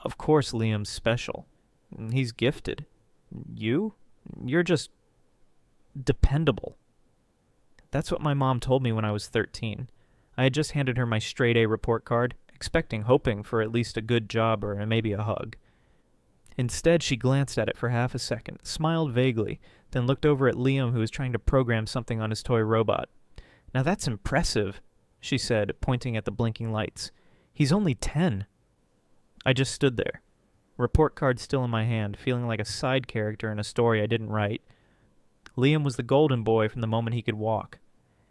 Of course Liam's special. He's gifted. You? You're just dependable. That's what my mom told me when I was 13. I had just handed her my straight A report card, hoping for at least a good job or maybe a hug. Instead, she glanced at it for half a second, smiled vaguely, then looked over at Liam, who was trying to program something on his toy robot. "Now that's impressive," she said, pointing at the blinking lights. "He's only 10. I just stood there, report card still in my hand, feeling like a side character in a story I didn't write. Liam was the golden boy from the moment he could walk.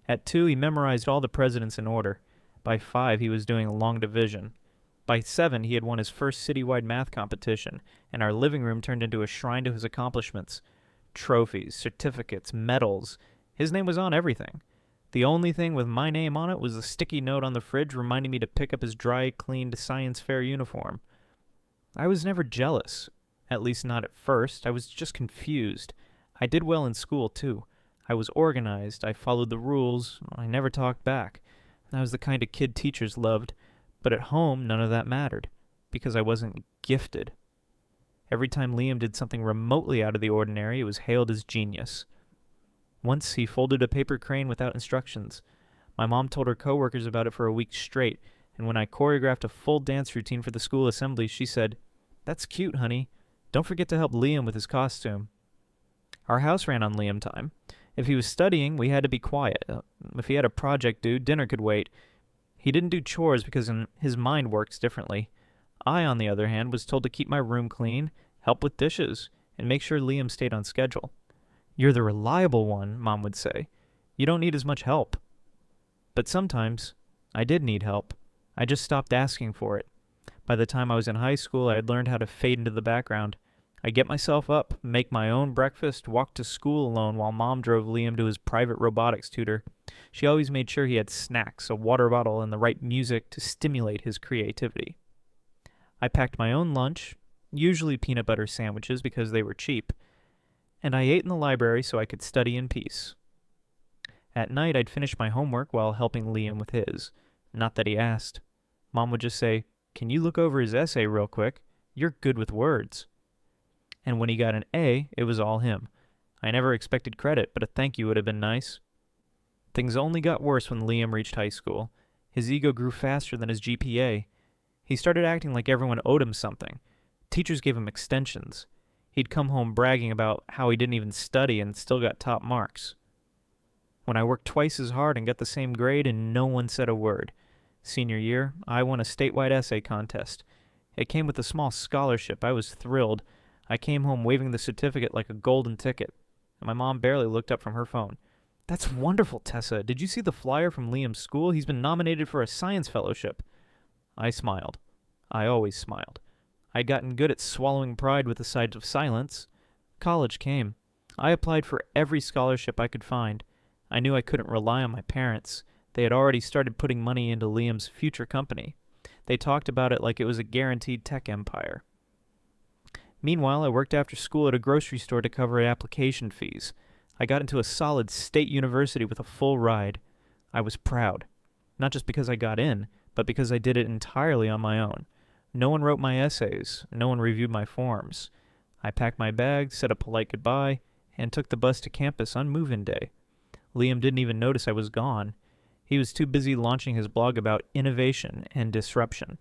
At 2, he memorized all the presidents in order. By 5, he was doing long division. By 7, he had won his first citywide math competition, and our living room turned into a shrine to his accomplishments. Trophies, certificates, medals. His name was on everything. The only thing with my name on it was a sticky note on the fridge reminding me to pick up his dry-cleaned science fair uniform. I was never jealous, at least not at first. I was just confused. I did well in school, too. I was organized, I followed the rules, I never talked back. I was the kind of kid teachers loved, but at home none of that mattered, because I wasn't gifted. Every time Liam did something remotely out of the ordinary, it was hailed as genius. Once he folded a paper crane without instructions. My mom told her coworkers about it for a week straight, and when I choreographed a full dance routine for the school assembly, she said, "That's cute, honey. Don't forget to help Liam with his costume." Our house ran on Liam time. If he was studying, we had to be quiet. If he had a project due, dinner could wait. He didn't do chores because his mind works differently. I, on the other hand, was told to keep my room clean, help with dishes, and make sure Liam stayed on schedule. "You're the reliable one," Mom would say. "You don't need as much help." But sometimes, I did need help. I just stopped asking for it. By the time I was in high school, I had learned how to fade into the background. I'd get myself up, make my own breakfast, walk to school alone while Mom drove Liam to his private robotics tutor. She always made sure he had snacks, a water bottle, and the right music to stimulate his creativity. I packed my own lunch, usually peanut butter sandwiches because they were cheap, and I ate in the library so I could study in peace. At night, I'd finish my homework while helping Liam with his. Not that he asked. Mom would just say, "Can you look over his essay real quick? You're good with words." And when he got an A, it was all him. I never expected credit, but a thank you would have been nice. Things only got worse when Liam reached high school. His ego grew faster than his GPA. He started acting like everyone owed him something. Teachers gave him extensions. He'd come home bragging about how he didn't even study and still got top marks. When I worked twice as hard and got the same grade and no one said a word. Senior year, I won a statewide essay contest. It came with a small scholarship. I was thrilled. I came home waving the certificate like a golden ticket, and my mom barely looked up from her phone. "That's wonderful, Tessa. Did you see the flyer from Liam's school? He's been nominated for a science fellowship." I smiled. I always smiled. I'd gotten good at swallowing pride with the side of silence. College came. I applied for every scholarship I could find. I knew I couldn't rely on my parents. They had already started putting money into Liam's future company. They talked about it like it was a guaranteed tech empire. Meanwhile, I worked after school at a grocery store to cover application fees. I got into a solid state university with a full ride. I was proud. Not just because I got in, but because I did it entirely on my own. No one wrote my essays. No one reviewed my forms. I packed my bags, said a polite goodbye, and took the bus to campus on move-in day. Liam didn't even notice I was gone. He was too busy launching his blog about innovation and disruption.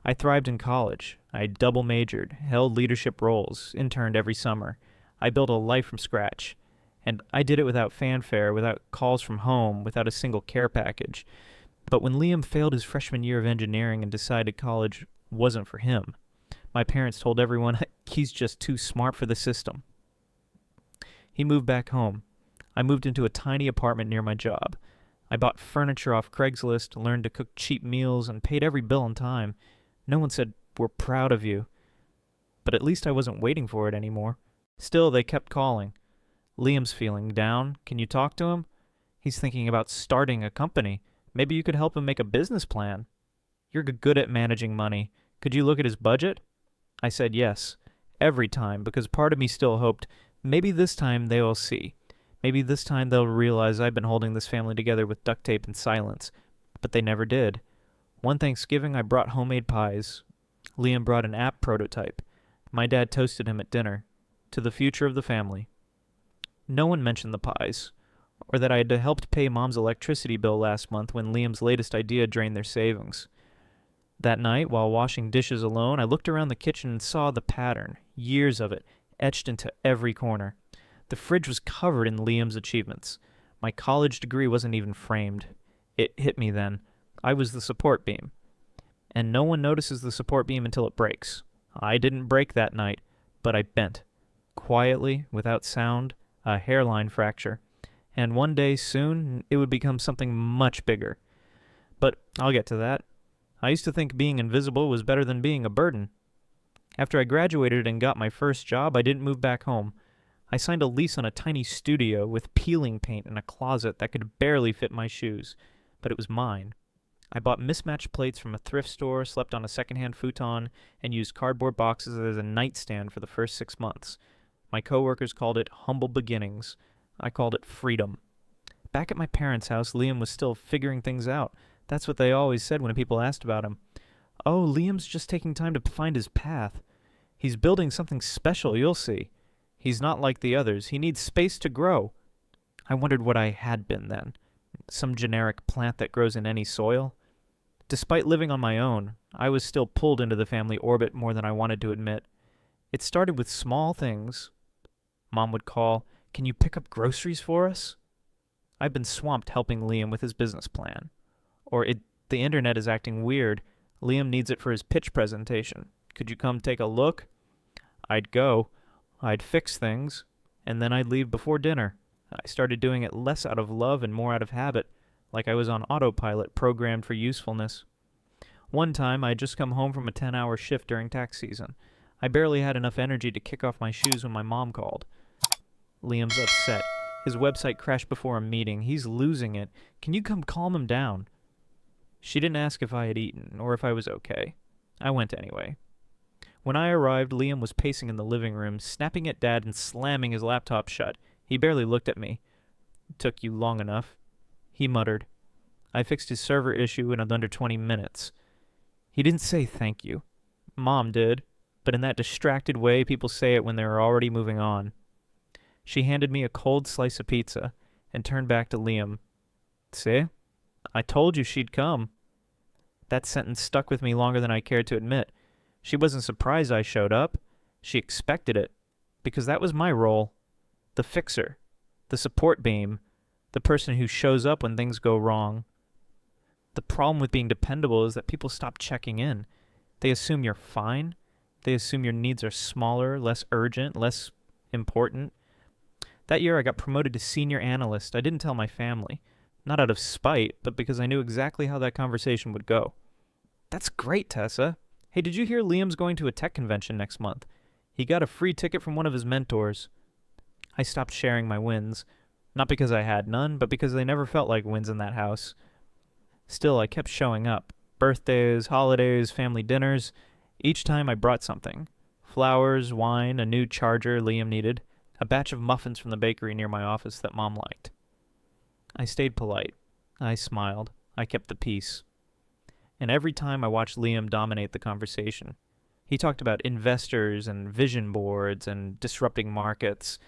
I thrived in college. I double majored, held leadership roles, interned every summer. I built a life from scratch. And I did it without fanfare, without calls from home, without a single care package. But when Liam failed his freshman year of engineering and decided college wasn't for him, my parents told everyone he's just too smart for the system. He moved back home. I moved into a tiny apartment near my job. I bought furniture off Craigslist, learned to cook cheap meals, and paid every bill on time. No one said, "We're proud of you." But at least I wasn't waiting for it anymore. Still, they kept calling. "Liam's feeling down. Can you talk to him? He's thinking about starting a company. Maybe you could help him make a business plan. You're good at managing money. Could you look at his budget?" I said yes, every time, because part of me still hoped, maybe this time they will see. Maybe this time they'll realize I've been holding this family together with duct tape and silence. But they never did. One Thanksgiving, I brought homemade pies. Liam brought an app prototype. My dad toasted him at dinner. To the future of the family. No one mentioned the pies, or that I had helped pay Mom's electricity bill last month when Liam's latest idea drained their savings. That night, while washing dishes alone, I looked around the kitchen and saw the pattern, years of it, etched into every corner. The fridge was covered in Liam's achievements. My college degree wasn't even framed. It hit me then. I was the support beam. And no one notices the support beam until it breaks. I didn't break that night, but I bent. Quietly, without sound, a hairline fracture. And one day soon, it would become something much bigger. But I'll get to that. I used to think being invisible was better than being a burden. After I graduated and got my first job, I didn't move back home. I signed a lease on a tiny studio with peeling paint in a closet that could barely fit my shoes, but it was mine. I bought mismatched plates from a thrift store, slept on a secondhand futon, and used cardboard boxes as a nightstand for the first 6 months. My coworkers called it humble beginnings. I called it freedom. Back at my parents' house, Liam was still figuring things out. That's what they always said when people asked about him. Oh, Liam's just taking time to find his path. He's building something special, you'll see. He's not like the others. He needs space to grow. I wondered what I had been then. Some generic plant that grows in any soil? Despite living on my own, I was still pulled into the family orbit more than I wanted to admit. It started with small things. Mom would call, "Can you pick up groceries for us?" I've been swamped helping Liam with his business plan. Or the internet is acting weird. Liam needs it for his pitch presentation. Could you come take a look? I'd go. I'd fix things. And then I'd leave before dinner. I started doing it less out of love and more out of habit, like I was on autopilot, programmed for usefulness. One time, I'd just come home from a 10-hour shift during tax season. I barely had enough energy to kick off my shoes when my mom called. Liam's upset. His website crashed before a meeting. He's losing it. Can you come calm him down? She didn't ask if I had eaten, or if I was okay. I went anyway. When I arrived, Liam was pacing in the living room, snapping at Dad and slamming his laptop shut. He barely looked at me. "Took you long enough," he muttered. I fixed his server issue in under 20 minutes. He didn't say thank you. Mom did, but in that distracted way people say it when they're already moving on. She handed me a cold slice of pizza and turned back to Liam. "See? I told you she'd come." That sentence stuck with me longer than I cared to admit. She wasn't surprised I showed up. She expected it, because that was my role. The fixer, the support beam, the person who shows up when things go wrong. The problem with being dependable is that people stop checking in. They assume you're fine. They assume your needs are smaller, less urgent, less important. That year I got promoted to senior analyst. I didn't tell my family. Not out of spite, but because I knew exactly how that conversation would go. "That's great, Tessa. Hey, did you hear Liam's going to a tech convention next month? He got a free ticket from one of his mentors." I stopped sharing my wins. Not because I had none, but because they never felt like wins in that house. Still, I kept showing up. Birthdays, holidays, family dinners. Each time I brought something. Flowers, wine, a new charger Liam needed, a batch of muffins from the bakery near my office that Mom liked. I stayed polite. I smiled. I kept the peace. And every time I watched Liam dominate the conversation. He talked about investors and vision boards and disrupting markets.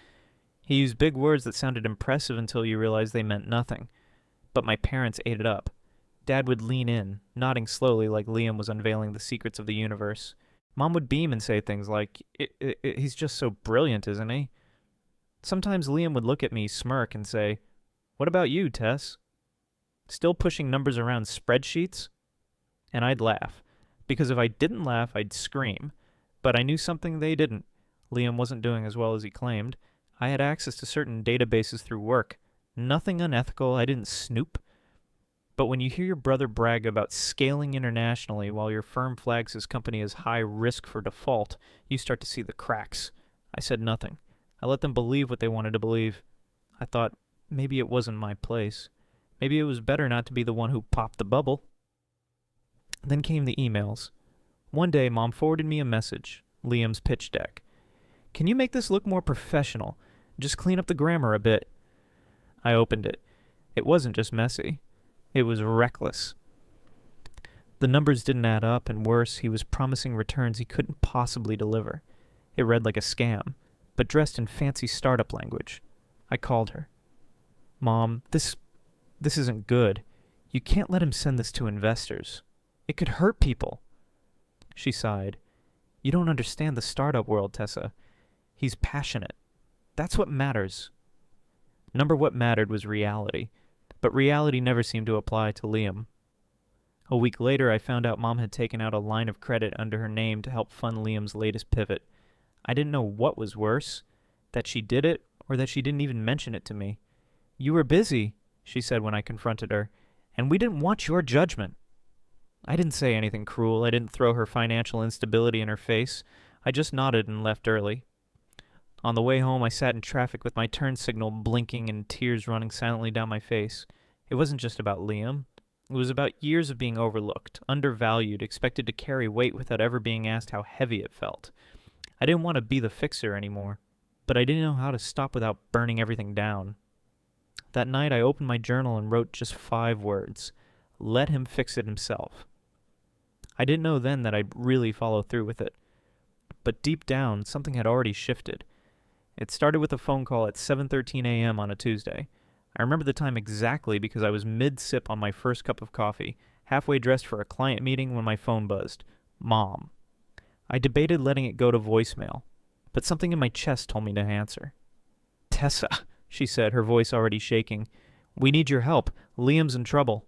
He used big words that sounded impressive until you realized they meant nothing. But my parents ate it up. Dad would lean in, nodding slowly like Liam was unveiling the secrets of the universe. Mom would beam and say things like, he's just so brilliant, isn't he?" Sometimes Liam would look at me, smirk, and say, "What about you, Tess? Still pushing numbers around spreadsheets?" And I'd laugh, because if I didn't laugh, I'd scream. But I knew something they didn't. Liam wasn't doing as well as he claimed. I had access to certain databases through work. Nothing unethical. I didn't snoop. But when you hear your brother brag about scaling internationally while your firm flags his company as high risk for default, you start to see the cracks. I said nothing. I let them believe what they wanted to believe. I thought, maybe it wasn't my place. Maybe it was better not to be the one who popped the bubble. Then came the emails. One day, Mom forwarded me a message, Liam's pitch deck. "Can you make this look more professional? Just clean up the grammar a bit." I opened it. It wasn't just messy. It was reckless. The numbers didn't add up, and worse, he was promising returns he couldn't possibly deliver. It read like a scam, but dressed in fancy startup language. I called her. Mom, this isn't good. You can't let him send this to investors. It could hurt people. She sighed. You don't understand the startup world, Tessa. He's passionate. That's what matters. What mattered was reality, but reality never seemed to apply to Liam. A week later, I found out Mom had taken out a line of credit under her name to help fund Liam's latest pivot. I didn't know what was worse, that she did it or that she didn't even mention it to me. You were busy, she said when I confronted her, and we didn't want your judgment. I didn't say anything cruel. I didn't throw her financial instability in her face. I just nodded and left early. On the way home, I sat in traffic with my turn signal blinking and tears running silently down my face. It wasn't just about Liam. It was about years of being overlooked, undervalued, expected to carry weight without ever being asked how heavy it felt. I didn't want to be the fixer anymore, but I didn't know how to stop without burning everything down. That night, I opened my journal and wrote just 5 words. Let him fix it himself. I didn't know then that I'd really follow through with it. But deep down, something had already shifted. It started with a phone call at 7:13 a.m. on a Tuesday. I remember the time exactly because I was mid-sip on my first cup of coffee, halfway dressed for a client meeting when my phone buzzed. Mom. I debated letting it go to voicemail, but something in my chest told me to answer. Tessa, she said, her voice already shaking. We need your help. Liam's in trouble.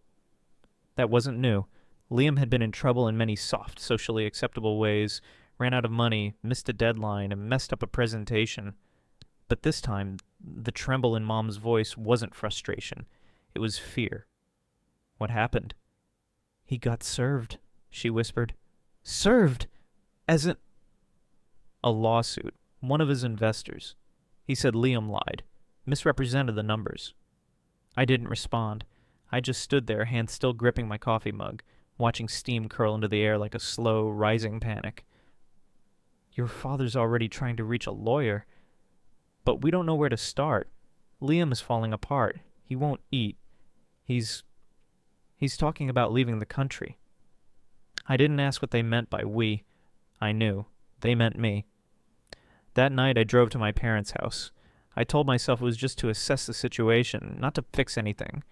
That wasn't new. Liam had been in trouble in many soft, socially acceptable ways, ran out of money, missed a deadline, and messed up a presentation. But this time, the tremble in Mom's voice wasn't frustration. It was fear. What happened? He got served, she whispered. Served? As in... A lawsuit. One of his investors. He said Liam lied. Misrepresented the numbers. I didn't respond. I just stood there, hand still gripping my coffee mug, watching steam curl into the air like a slow, rising panic. Your father's already trying to reach a lawyer. But we don't know where to start. Liam is falling apart. He won't eat. He's talking about leaving the country. I didn't ask what they meant by we. I knew. They meant me. That night I drove to my parents' house. I told myself it was just to assess the situation, not to fix anything.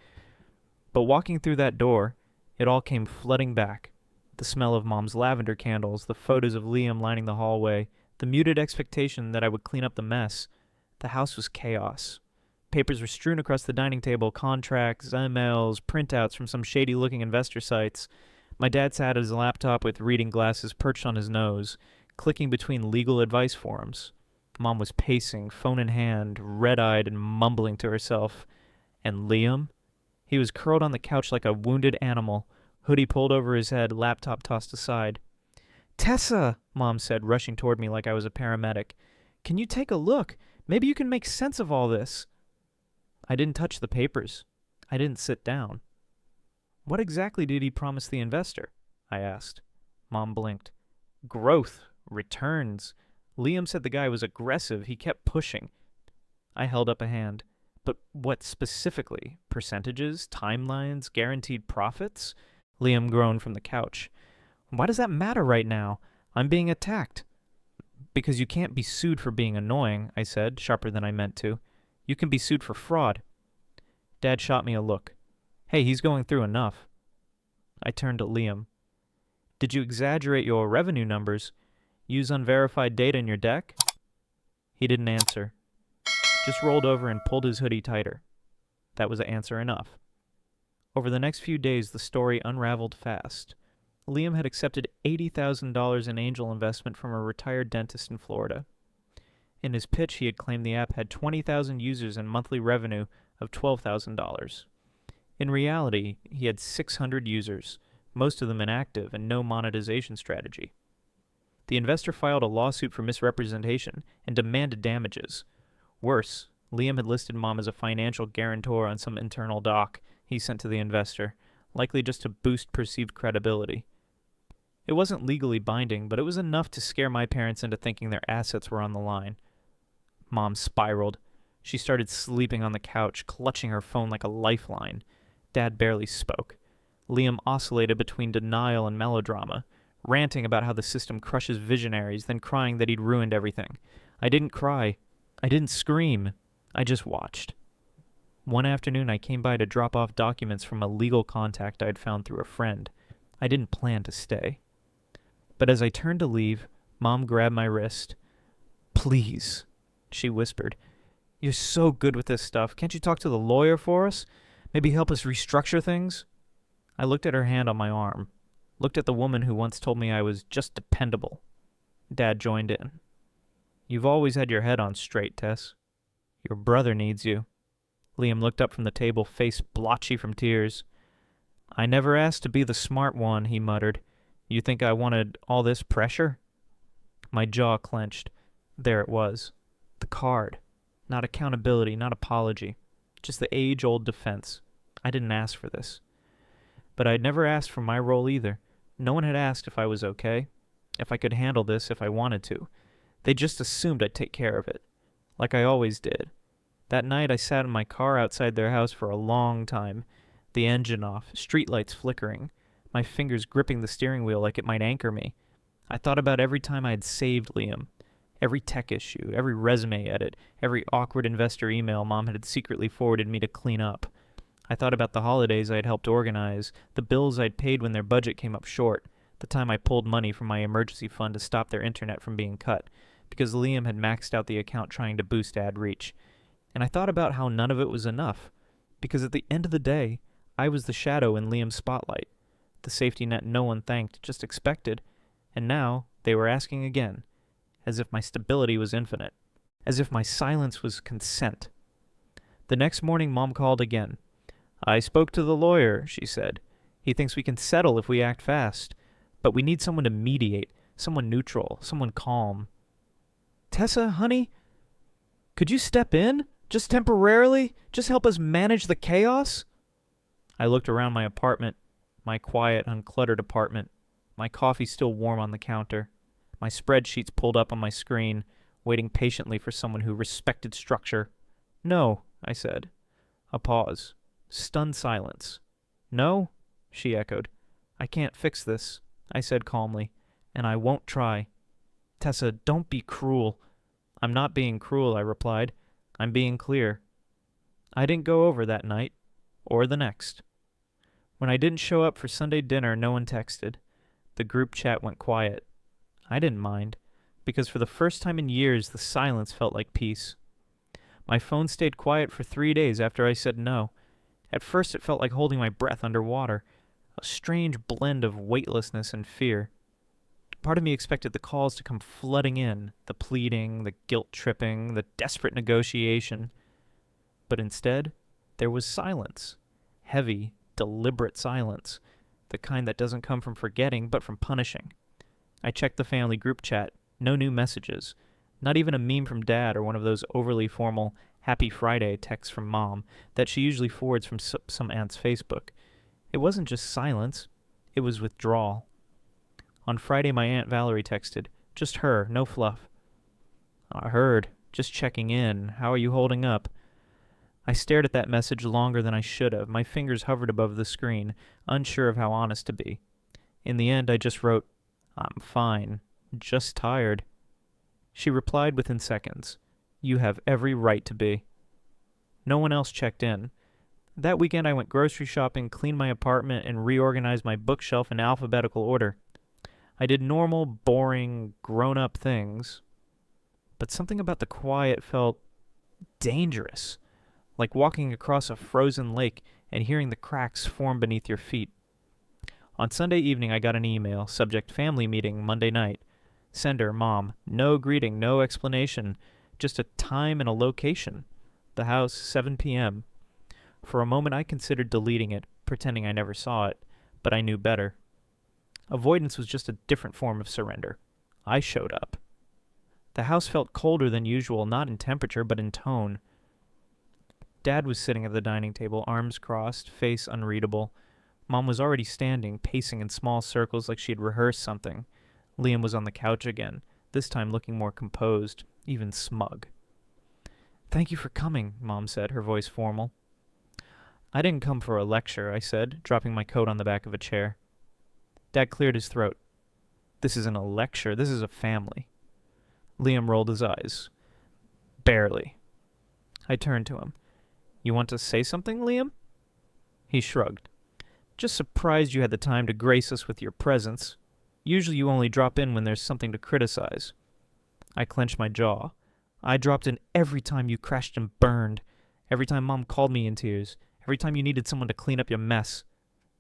But walking through that door, it all came flooding back. The smell of Mom's lavender candles, the photos of Liam lining the hallway, the muted expectation that I would clean up the mess. The house was chaos. Papers were strewn across the dining table, contracts, emails, printouts from some shady-looking investor sites. My dad sat at his laptop with reading glasses perched on his nose, clicking between legal advice forums. Mom was pacing, phone in hand, red-eyed and mumbling to herself. And Liam? He was curled on the couch like a wounded animal, hoodie pulled over his head, laptop tossed aside. Tessa, Mom said, rushing toward me like I was a paramedic. Can you take a look? Maybe you can make sense of all this. I didn't touch the papers. I didn't sit down. What exactly did he promise the investor? I asked. Mom blinked. Growth. Returns. Liam said the guy was aggressive. He kept pushing. I held up a hand. But what specifically? Percentages? Timelines? Guaranteed profits? Liam groaned from the couch. Why does that matter right now? I'm being attacked. Because you can't be sued for being annoying, I said, sharper than I meant to. You can be sued for fraud. Dad shot me a look. Hey, he's going through enough. I turned to Liam. Did you exaggerate your revenue numbers? Use unverified data in your deck? He didn't answer. Just rolled over and pulled his hoodie tighter. That was answer enough. Over the next few days, the story unraveled fast. Liam had accepted $80,000 in angel investment from a retired dentist in Florida. In his pitch, he had claimed the app had 20,000 users and monthly revenue of $12,000. In reality, he had 600 users, most of them inactive and no monetization strategy. The investor filed a lawsuit for misrepresentation and demanded damages. Worse, Liam had listed Mom as a financial guarantor on some internal doc he sent to the investor, likely just to boost perceived credibility. It wasn't legally binding, but it was enough to scare my parents into thinking their assets were on the line. Mom spiraled. She started sleeping on the couch, clutching her phone like a lifeline. Dad barely spoke. Liam oscillated between denial and melodrama, ranting about how the system crushes visionaries, then crying that he'd ruined everything. I didn't cry. I didn't scream. I just watched. One afternoon, I came by to drop off documents from a legal contact I'd found through a friend. I didn't plan to stay. But as I turned to leave, Mom grabbed my wrist. "Please," she whispered. "You're so good with this stuff. Can't you talk to the lawyer for us? Maybe help us restructure things?" I looked at her hand on my arm. Looked at the woman who once told me I was just dependable. Dad joined in. "You've always had your head on straight, Tess. Your brother needs you." Liam looked up from the table, face blotchy from tears. "I never asked to be the smart one," he muttered. "You think I wanted all this pressure?" My jaw clenched. There it was. The card. Not accountability, not apology. Just the age-old defense. I didn't ask for this. But I'd never asked for my role either. No one had asked if I was okay, if I could handle this if I wanted to. They just assumed I'd take care of it, like I always did. That night I sat in my car outside their house for a long time, the engine off, streetlights flickering, my fingers gripping the steering wheel like it might anchor me. I thought about every time I had saved Liam, every tech issue, every resume edit, every awkward investor email Mom had secretly forwarded me to clean up. I thought about the holidays I'd helped organize, the bills I'd paid when their budget came up short, the time I pulled money from my emergency fund to stop their internet from being cut, because Liam had maxed out the account trying to boost ad reach. And I thought about how none of it was enough, because at the end of the day, I was the shadow in Liam's spotlight, the safety net no one thanked, just expected, and now they were asking again, as if my stability was infinite, as if my silence was consent. The next morning, Mom called again. "I spoke to the lawyer," she said. "He thinks we can settle if we act fast, but we need someone to mediate, someone neutral, someone calm." "Tessa, honey, could you step in? Just temporarily? Just help us manage the chaos?" I looked around my apartment, my quiet, uncluttered apartment, my coffee still warm on the counter, my spreadsheets pulled up on my screen, waiting patiently for someone who respected structure. "No," I said. A pause. Stunned silence. "No?" she echoed. "I can't fix this," I said calmly, "and I won't try." "Tessa, don't be cruel." "I'm not being cruel," I replied. "I'm being clear." I didn't go over that night, or the next. When I didn't show up for Sunday dinner, no one texted. The group chat went quiet. I didn't mind, because for the first time in years, the silence felt like peace. My phone stayed quiet for 3 days after I said no. At first, it felt like holding my breath underwater, a strange blend of weightlessness and fear. Part of me expected the calls to come flooding in, the pleading, the guilt-tripping, the desperate negotiation. But instead, there was silence. Heavy, deliberate silence. The kind that doesn't come from forgetting, but from punishing. I checked the family group chat. No new messages. Not even a meme from Dad or one of those overly formal Happy Friday texts from Mom that she usually forwards from some aunt's Facebook. It wasn't just silence. It was withdrawal. On Friday, my Aunt Valerie texted. Just her, no fluff. "I heard. Just checking in. How are you holding up?" I stared at that message longer than I should have. My fingers hovered above the screen, unsure of how honest to be. In the end, I just wrote, "I'm fine. Just tired." She replied within seconds. "You have every right to be." No one else checked in. That weekend, I went grocery shopping, cleaned my apartment, and reorganized my bookshelf in alphabetical order. I did normal, boring, grown-up things. But something about the quiet felt dangerous, like walking across a frozen lake and hearing the cracks form beneath your feet. On Sunday evening, I got an email, subject family meeting Monday night. Sender, Mom. No greeting, no explanation, just a time and a location. The house, 7 p.m. For a moment, I considered deleting it, pretending I never saw it, but I knew better. Avoidance was just a different form of surrender. I showed up. The house felt colder than usual, not in temperature, but in tone. Dad was sitting at the dining table, arms crossed, face unreadable. Mom was already standing, pacing in small circles like she had rehearsed something. Liam was on the couch again, this time looking more composed, even smug. "Thank you for coming," Mom said, her voice formal. I didn't come for a lecture, I said, dropping my coat on the back of a chair. Dad cleared his throat. This isn't a lecture, this is a family. Liam rolled his eyes. Barely. I turned to him. You want to say something, Liam? He shrugged. Just surprised you had the time to grace us with your presence. Usually you only drop in when there's something to criticize. I clenched my jaw. I dropped in every time you crashed and burned, every time Mom called me in tears, every time you needed someone to clean up your mess.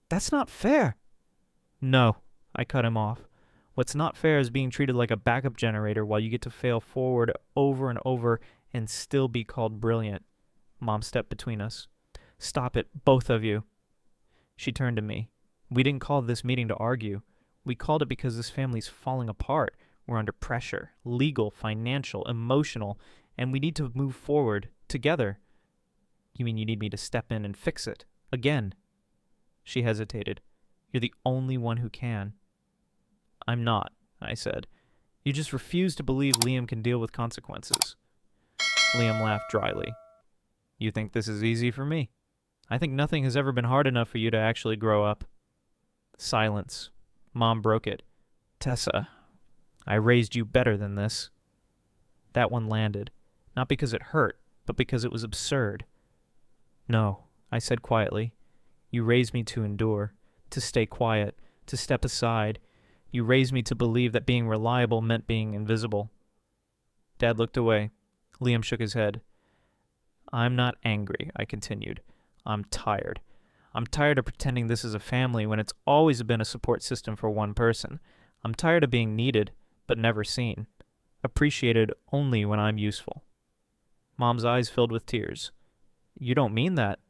That's not fair. No, I cut him off. What's not fair is being treated like a backup generator while you get to fail forward over and over and still be called brilliant. Mom stepped between us. Stop it, both of you. She turned to me. We didn't call this meeting to argue. We called it because this family's falling apart. We're under pressure, legal, financial, emotional, and we need to move forward together. You mean you need me to step in and fix it? Again? She hesitated. You're the only one who can. I'm not, I said. You just refuse to believe Liam can deal with consequences. Liam laughed dryly. You think this is easy for me? I think nothing has ever been hard enough for you to actually grow up. Silence. Mom broke it. Tessa, I raised you better than this. That one landed, not because it hurt, but because it was absurd. No, I said quietly. You raised me to endure, to stay quiet, to step aside. You raised me to believe that being reliable meant being invisible. Dad looked away. Liam shook his head. I'm not angry, I continued. I'm tired. I'm tired of pretending this is a family when it's always been a support system for one person. I'm tired of being needed, but never seen. Appreciated only when I'm useful. Mom's eyes filled with tears. You don't mean that.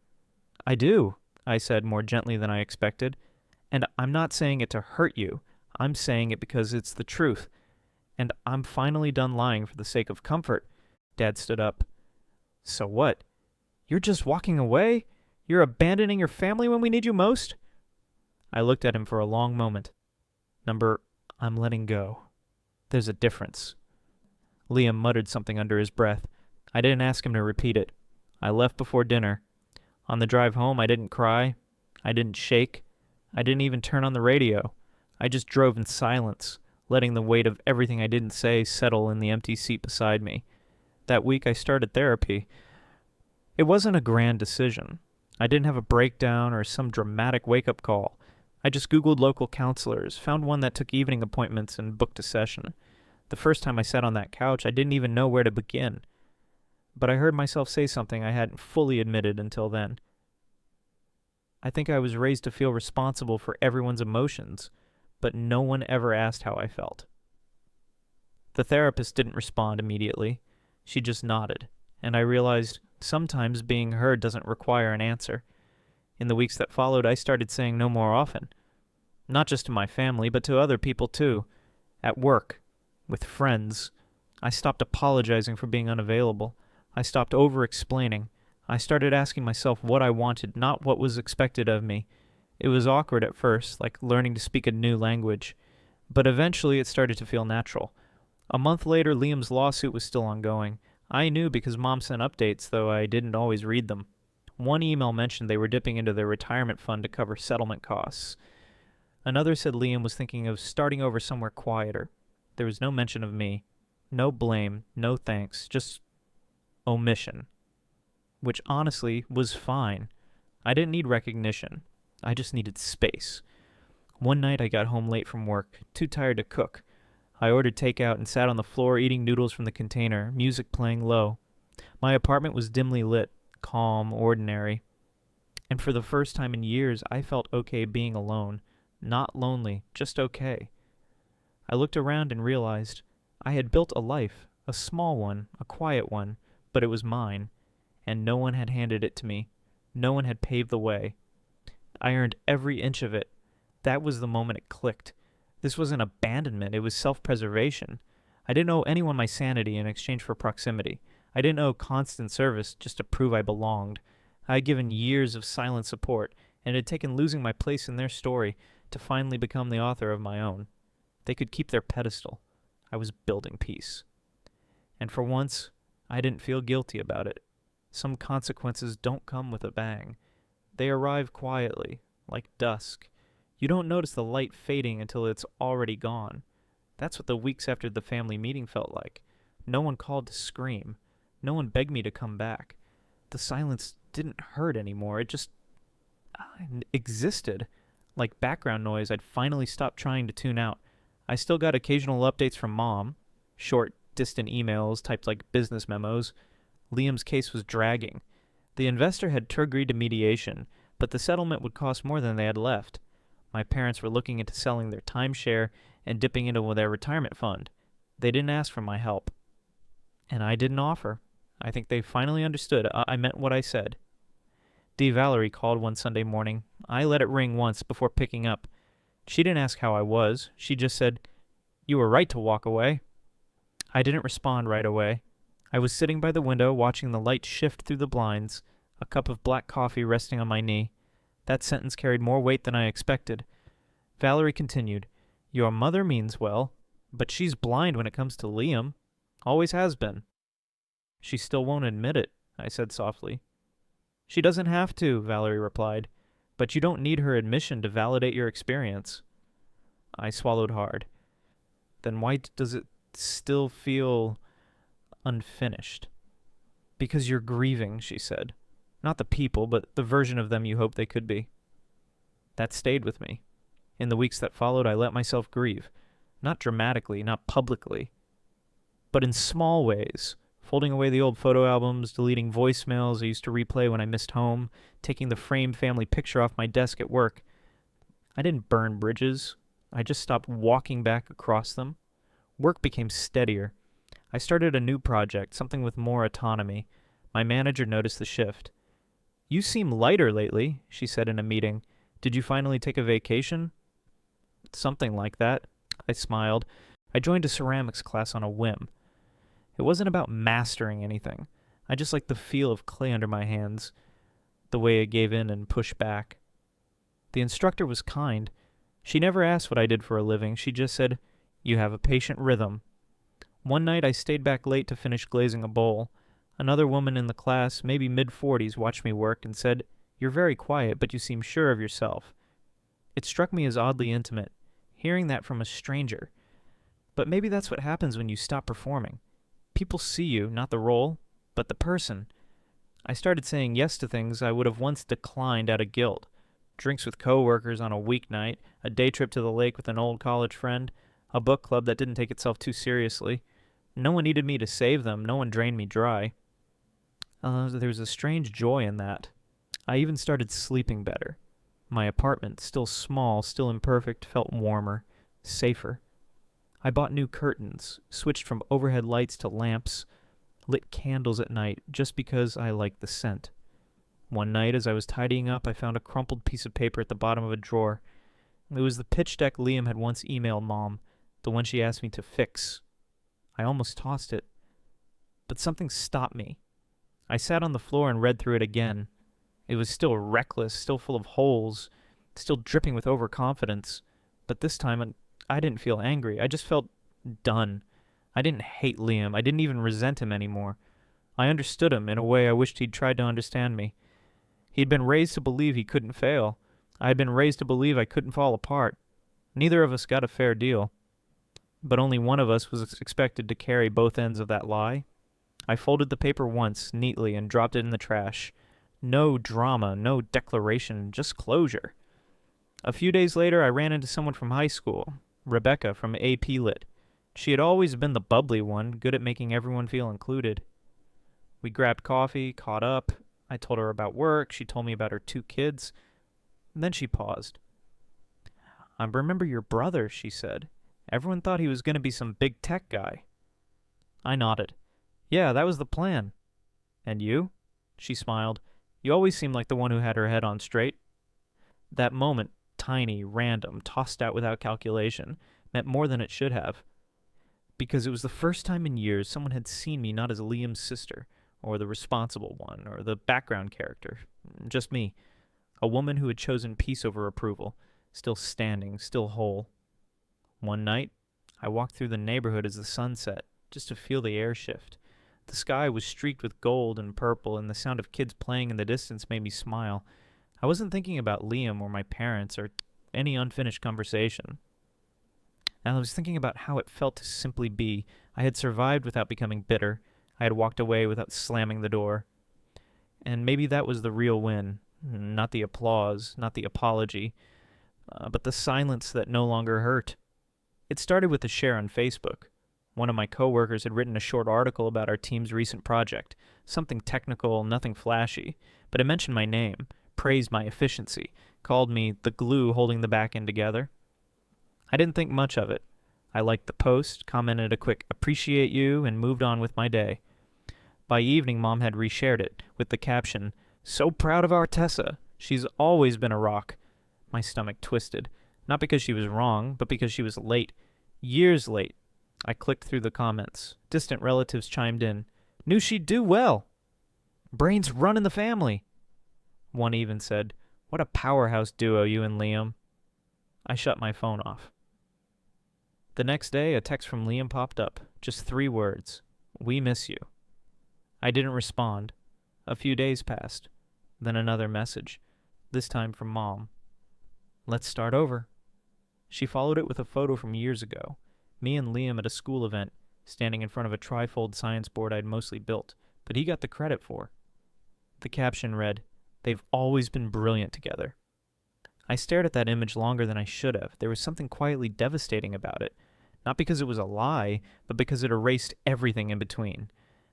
I do, I said more gently than I expected. And I'm not saying it to hurt you. I'm saying it because it's the truth. And I'm finally done lying for the sake of comfort. Dad stood up. So what? You're just walking away? You're abandoning your family when we need you most? I looked at him for a long moment. I'm letting go. There's a difference. Liam muttered something under his breath. I didn't ask him to repeat it. I left before dinner. On the drive home, I didn't cry. I didn't shake. I didn't even turn on the radio. I just drove in silence, letting the weight of everything I didn't say settle in the empty seat beside me. That week I started therapy. It wasn't a grand decision. I didn't have a breakdown or some dramatic wake-up call. I just Googled local counselors, found one that took evening appointments, and booked a session. The first time I sat on that couch, I didn't even know where to begin. But I heard myself say something I hadn't fully admitted until then. I think I was raised to feel responsible for everyone's emotions, but no one ever asked how I felt. The therapist didn't respond immediately. She just nodded, and I realized sometimes being heard doesn't require an answer. In the weeks that followed, I started saying no more often. Not just to my family, but to other people too. At work, with friends. I stopped apologizing for being unavailable. I stopped over-explaining. I started asking myself what I wanted, not what was expected of me. It was awkward at first, like learning to speak a new language. But eventually it started to feel natural. A month later, Liam's lawsuit was still ongoing. I knew because Mom sent updates, though I didn't always read them. One email mentioned they were dipping into their retirement fund to cover settlement costs. Another said Liam was thinking of starting over somewhere quieter. There was no mention of me. No blame, no thanks, just omission. Which honestly was fine. I didn't need recognition. I just needed space. One night I got home late from work, too tired to cook. I ordered takeout and sat on the floor eating noodles from the container, music playing low. My apartment was dimly lit, calm, ordinary. And for the first time in years, I felt okay being alone. Not lonely, just okay. I looked around and realized I had built a life, a small one, a quiet one, but it was mine, and no one had handed it to me. No one had paved the way. I earned every inch of it. That was the moment it clicked. This wasn't abandonment, it was self-preservation. I didn't owe anyone my sanity in exchange for proximity. I didn't owe constant service just to prove I belonged. I had given years of silent support, and it had taken losing my place in their story to finally become the author of my own. They could keep their pedestal. I was building peace. And for once, I didn't feel guilty about it. Some consequences don't come with a bang. They arrive quietly, like dusk. You don't notice the light fading until it's already gone. That's what the weeks after the family meeting felt like. No one called to scream. No one begged me to come back. The silence didn't hurt anymore. It just existed. Like background noise, I'd finally stopped trying to tune out. I still got occasional updates from Mom. Short, distant emails typed like business memos. Liam's case was dragging. The investor had agreed to mediation, but the settlement would cost more than they had left. My parents were looking into selling their timeshare and dipping into their retirement fund. They didn't ask for my help. And I didn't offer. I think they finally understood I meant what I said. Dee Valerie called one Sunday morning. I let it ring once before picking up. She didn't ask how I was. She just said, "You were right to walk away." I didn't respond right away. I was sitting by the window watching the light shift through the blinds, a cup of black coffee resting on my knee. That sentence carried more weight than I expected. Valerie continued, "Your mother means well, but she's blind when it comes to Liam. Always has been." "She still won't admit it," I said softly. "She doesn't have to," Valerie replied, "but you don't need her admission to validate your experience." I swallowed hard. "Then why does it still feel unfinished?" "Because you're grieving," she said. "Not the people, but the version of them you hoped they could be." That stayed with me. In the weeks that followed, I let myself grieve. Not dramatically, not publicly, but in small ways. Folding away the old photo albums, deleting voicemails I used to replay when I missed home, taking the framed family picture off my desk at work. I didn't burn bridges. I just stopped walking back across them. Work became steadier. I started a new project, something with more autonomy. My manager noticed the shift. "You seem lighter lately," she said in a meeting. "Did you finally take a vacation?" "Something like that," I smiled. I joined a ceramics class on a whim. It wasn't about mastering anything. I just liked the feel of clay under my hands, the way it gave in and pushed back. The instructor was kind. She never asked what I did for a living. She just said, "You have a patient rhythm." One night I stayed back late to finish glazing a bowl. Another woman in the class, maybe mid-40s, watched me work and said, "You're very quiet, but you seem sure of yourself." It struck me as oddly intimate, hearing that from a stranger. But maybe that's what happens when you stop performing. People see you, not the role, but the person. I started saying yes to things I would have once declined out of guilt. Drinks with coworkers on a weeknight, a day trip to the lake with an old college friend, a book club that didn't take itself too seriously. No one needed me to save them. No one drained me dry. There was a strange joy in that. I even started sleeping better. My apartment, still small, still imperfect, felt warmer, safer. I bought new curtains, switched from overhead lights to lamps, lit candles at night just because I liked the scent. One night, as I was tidying up, I found a crumpled piece of paper at the bottom of a drawer. It was the pitch deck Liam had once emailed Mom, the one she asked me to fix. I almost tossed it, but something stopped me. I sat on the floor and read through it again. It was still reckless, still full of holes, still dripping with overconfidence, but this time I didn't feel angry. I just felt done. I didn't hate Liam. I didn't even resent him anymore. I understood him in a way I wished he'd tried to understand me. He'd been raised to believe he couldn't fail. I had been raised to believe I couldn't fall apart. Neither of us got a fair deal. But only one of us was expected to carry both ends of that lie. I folded the paper once, neatly, and dropped it in the trash. No drama, no declaration, just closure. A few days later, I ran into someone from high school, Rebecca from AP Lit. She had always been the bubbly one, good at making everyone feel included. We grabbed coffee, caught up. I told her about work. She told me about her 2 kids. And then she paused. "I remember your brother," she said. "Everyone thought he was going to be some big tech guy." I nodded. "Yeah, that was the plan." "And you?" She smiled. "You always seemed like the one who had her head on straight." That moment, tiny, random, tossed out without calculation, meant more than it should have. Because it was the first time in years someone had seen me not as Liam's sister, or the responsible one, or the background character. Just me. A woman who had chosen peace over approval, still standing, still whole. One night, I walked through the neighborhood as the sun set, just to feel the air shift. The sky was streaked with gold and purple, and the sound of kids playing in the distance made me smile. I wasn't thinking about Liam or my parents or any unfinished conversation. I was thinking about how it felt to simply be. I had survived without becoming bitter. I had walked away without slamming the door. And maybe that was the real win. Not the applause, not the apology, but the silence that no longer hurt. It started with a share on Facebook. One of my coworkers had written a short article about our team's recent project. Something technical, nothing flashy, but it mentioned my name, praised my efficiency, called me the glue holding the back end together. I didn't think much of it. I liked the post, commented a quick "appreciate you," and moved on with my day. By evening, Mom had reshared it, with the caption, "So proud of our Tessa. She's always been a rock." My stomach twisted. Not because she was wrong, but because she was late. Years late. I clicked through the comments. Distant relatives chimed in. "Knew she'd do well. Brains run in the family." One even said, "What a powerhouse duo, you and Liam." I shut my phone off. The next day, a text from Liam popped up. Just 3 words. "We miss you." I didn't respond. A few days passed. Then another message. This time from Mom. "Let's start over." She followed it with a photo from years ago. Me and Liam at a school event, standing in front of a trifold science board I'd mostly built, but he got the credit for. The caption read, "They've always been brilliant together." I stared at that image longer than I should have. There was something quietly devastating about it. Not because it was a lie, but because it erased everything in between.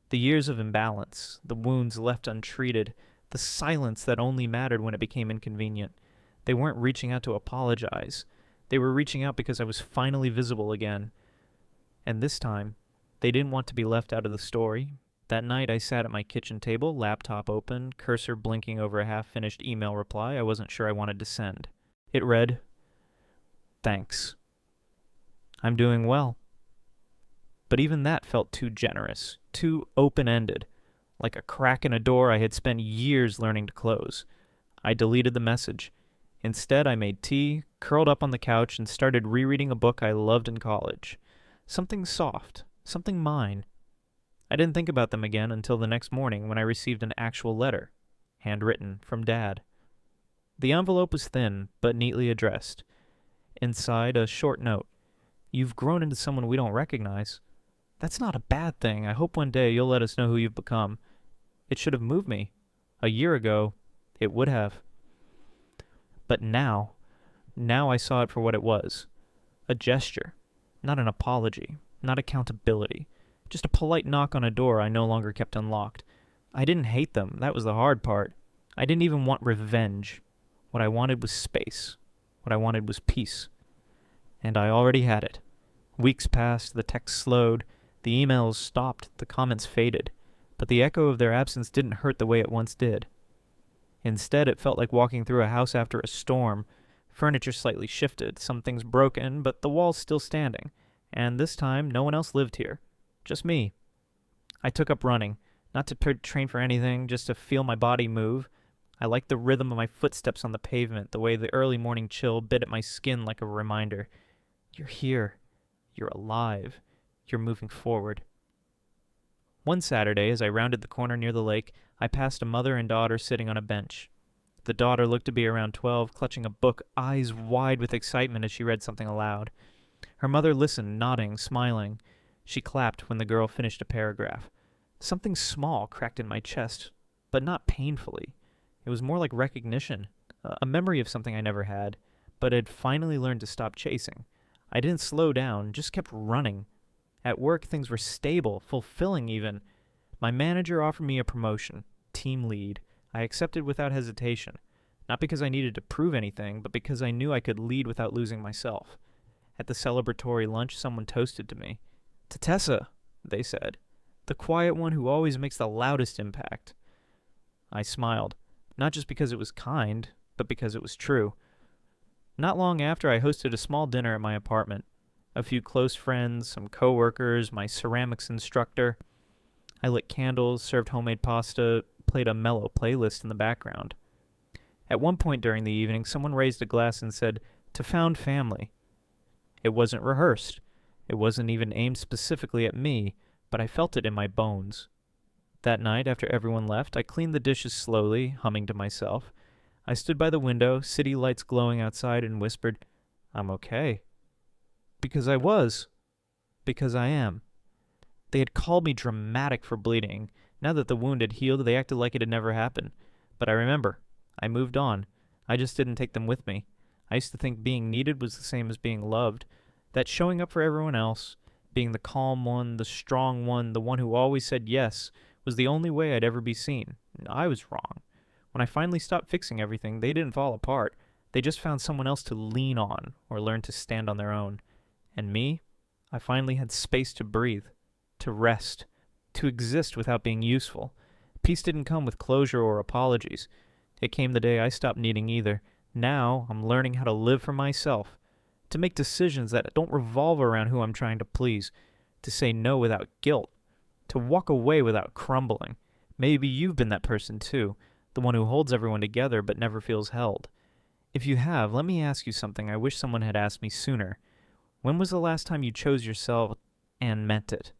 The years of imbalance, the wounds left untreated, the silence that only mattered when it became inconvenient. They weren't reaching out to apologize. They were reaching out because I was finally visible again. And this time, they didn't want to be left out of the story. That night, I sat at my kitchen table, laptop open, cursor blinking over a half-finished email reply I wasn't sure I wanted to send. It read, "Thanks. I'm doing well." But even that felt too generous, too open-ended, like a crack in a door I had spent years learning to close. I deleted the message. Instead, I made tea, curled up on the couch, and started rereading a book I loved in college. Something soft, something mine. I didn't think about them again until the next morning when I received an actual letter, handwritten, from Dad. The envelope was thin, but neatly addressed. Inside, a short note. "You've grown into someone we don't recognize. That's not a bad thing. I hope one day you'll let us know who you've become." It should have moved me. A year ago, it would have. But now I saw it for what it was. A gesture. Not an apology. Not accountability. Just a polite knock on a door I no longer kept unlocked. I didn't hate them. That was the hard part. I didn't even want revenge. What I wanted was space. What I wanted was peace. And I already had it. Weeks passed, the text slowed, the emails stopped, the comments faded. But the echo of their absence didn't hurt the way it once did. Instead, it felt like walking through a house after a storm. Furniture slightly shifted, some things broken, but the walls still standing. And this time, no one else lived here. Just me. I took up running, not to train for anything, just to feel my body move. I liked the rhythm of my footsteps on the pavement, the way the early morning chill bit at my skin like a reminder. You're here. You're alive. You're moving forward. One Saturday, as I rounded the corner near the lake, I passed a mother and daughter sitting on a bench. The daughter looked to be around 12, clutching a book, eyes wide with excitement as she read something aloud. Her mother listened, nodding, smiling. She clapped when the girl finished a paragraph. Something small cracked in my chest, but not painfully. It was more like recognition, a memory of something I never had, but had finally learned to stop chasing. I didn't slow down, just kept running. At work, things were stable, fulfilling even. My manager offered me a promotion, team lead. I accepted without hesitation, not because I needed to prove anything, but because I knew I could lead without losing myself. At the celebratory lunch, someone toasted to me. "To Tessa," they said, "the quiet one who always makes the loudest impact." I smiled, not just because it was kind, but because it was true. Not long after, I hosted a small dinner at my apartment. A few close friends, some coworkers, my ceramics instructor. I lit candles, served homemade pasta, played a mellow playlist in the background. At one point during the evening, someone raised a glass and said, "To found family." It wasn't rehearsed. It wasn't even aimed specifically at me, but I felt it in my bones. That night, after everyone left, I cleaned the dishes slowly, humming to myself. I stood by the window, city lights glowing outside, and whispered, I'm okay. Because I was. Because I am. They had called me dramatic for bleeding. Now that the wound had healed, they acted like it had never happened. But I remember. I moved on. I just didn't take them with me. I used to think being needed was the same as being loved. That showing up for everyone else, being the calm one, the strong one, the one who always said yes, was the only way I'd ever be seen. I was wrong. When I finally stopped fixing everything, they didn't fall apart. They just found someone else to lean on or learn to stand on their own. And me? I finally had space to breathe, to rest, to exist without being useful. Peace didn't come with closure or apologies. It came the day I stopped needing either. Now I'm learning how to live for myself, to make decisions that don't revolve around who I'm trying to please, to say no without guilt, to walk away without crumbling. Maybe you've been that person too, the one who holds everyone together but never feels held. If you have, let me ask you something I wish someone had asked me sooner. When was the last time you chose yourself and meant it?